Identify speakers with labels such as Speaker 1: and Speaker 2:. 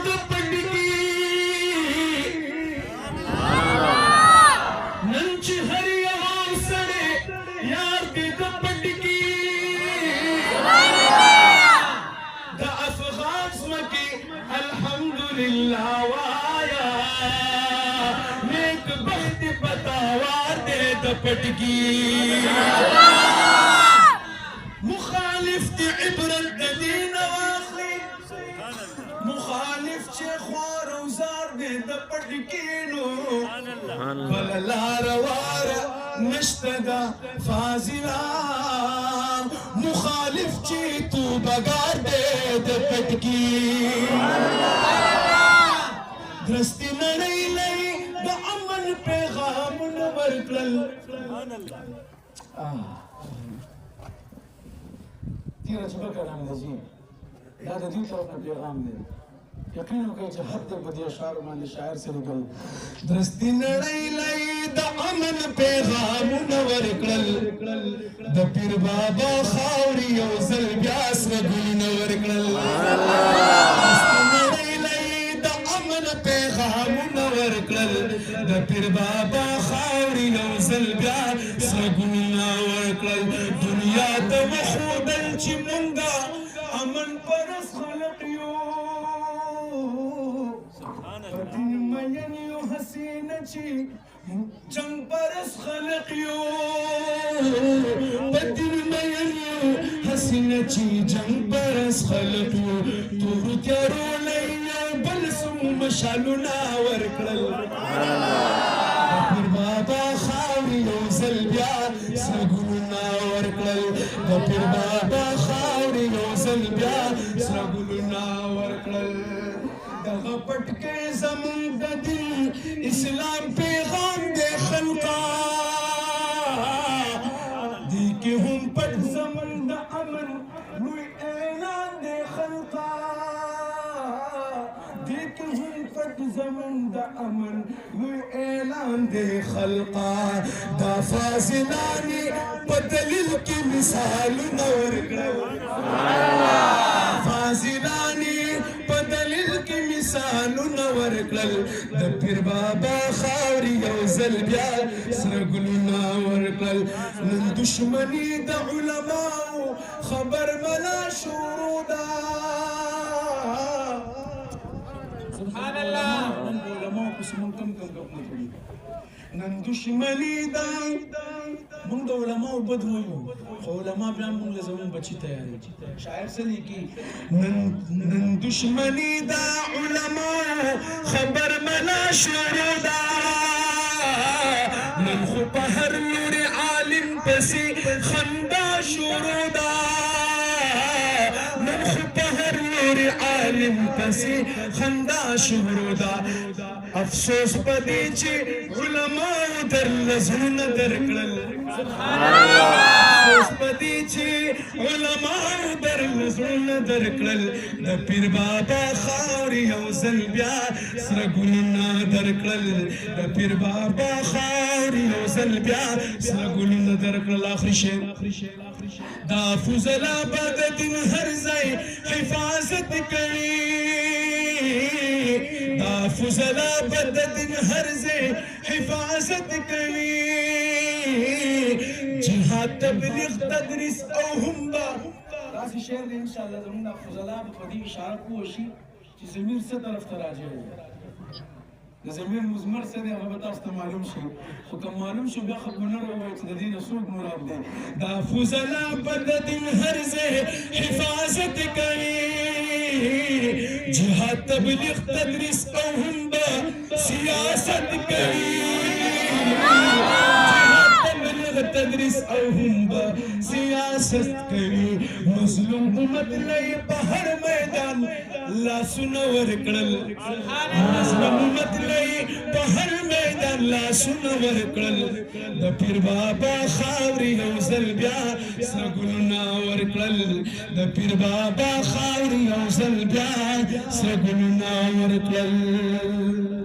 Speaker 1: د پټکی نن چې هر یو سړی یار دې د پټکی د افغان ځمکې الحمدلله وایا نیک بخت پتاوار دې د پټکی مخالف دې عبرت د دین واخلي مخالف چې خوار او زار دې د پټکینو بل لار واره نشته دا فاضله مخالف چې توبهګار دې د پټکی درستي نړۍ لۍ د امن پیغامونه ورکړل تیره چپه کلام دی جی دا د دې طرف نه پیغام دی یقین وکړئ چې حد په دې اشعارو باندې شاعر څه لیکل درستي نړۍ لۍ د امن پیغامونه ورکړل د پیر بابا خاورې یو ځل بیا سره ګلونه ورکړل درستي نړۍ لۍ د امن پیغامونه ورکړل د پیر بابا خاورې یو ځل بیا سره ګلونه ورکړل دنیا ته وښودل چې مونږه امن پرست خلق یو بدین مین یو حسینه چې جنگ پرست خلق یو بدین مین یو حسینه چې جنگ پرست خلق یو تورو تیارو لۍ یو بل سو مشالونه ورکړل پیر بابا خاورې یو ځل بیا سره ګلونه ورکړل د پیر بابا خاورې یو ځل بیا سره ګلونه ورکړل دغه پټکی زمونږ د دین اسلام پیغام دی خلقا دې کې هم پټ زمونږ د امن لوی اعلان دی خلقا دې کې هم پټ زمونږ د امن لوی اعلان دی خلقا دا فاضلانې په دلیل کې مثالونه ورکړل فاضلانې په دلیل کې مثالونه ورکړل د پیر بابا خاورې یو ځل بیا سره ګلونه ورکړل نن دشمني د علماو خبر ملا شروع ده سبحان الله نن علماو پسې مونږ کم ګپونه کړي نن دشمني ده مونږ د علماو بد وایو خو علما بیا مونږ له زمونږ بچي تیاروي شاعر څه لیکي نن دشمني ده علماو خبر ملا شروع ده نن خو په هر لوري عالم پسې خندا شروع ده نن خو په هر لوري عالم پسې خندا شروع ده افسوس پدې چې علماو درله زړونه درکړل افسوس پدې چې علماو درله زړونه درکړل د پیر بابا خاورې یو ځل بیا سره ګلونه درکړل د پیر بابا خاورې یو ځل بیا سره ګلونه درکړل آخري شعر دا فضلا به د دین هر ځای حفاظت کوي دا فضلا به د دین هر ځای حفاظت کوي جهاد تبلیغ تدریس او هم به داسې شعر دی انشاءالله زموږ دا فضلا به په دې اشاره پوه شي چې ضمیر څه طرف ته راجع دی د ضمیر مضمر څه دی هغه به تاسو ته معلوم شي خو که معلوم شو بیا خو به نه راووایو چې د دې نه څوک مراد دی دا فضلا به د دین هر ځای حفاظت کوي جهاد تبلیغ تدریس او هم به سیاست کوي تدریس او هم به سیاست کوي مظلوم امت لای په هر میدان لاسونه ورکړل مظلوم امت لای په هر میدان لاسونه ورکړل د پیر بابا خاورې یو ځل بیا سره ګلونه ورکړل د پیر بابا خاورې یو ځل بیا سره ګلونه ورکړل